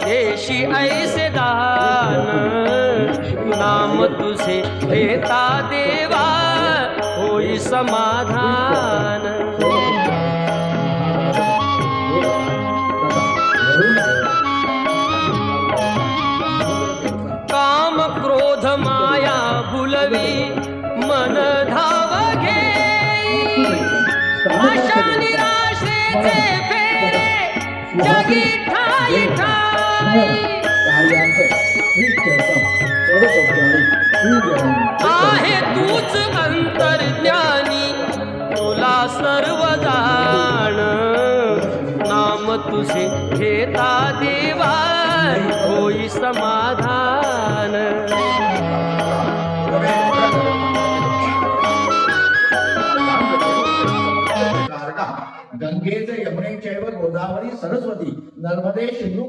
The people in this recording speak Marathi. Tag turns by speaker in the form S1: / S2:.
S1: देशी ऐसे दान नाम तुझे घेता देवा होई समाधान काम क्रोध माया बुलवी मन धाव घे आशा निराशेचे फेरे जगी ठाई ठाई आहे तूच अंतर्ज्ञानी तुला सर्व जाण नाम तुझे घेता देवा होई समाधान
S2: गंगेचे यमुनेचैव गोदावरी सरस्वती नर्मदे सिंधू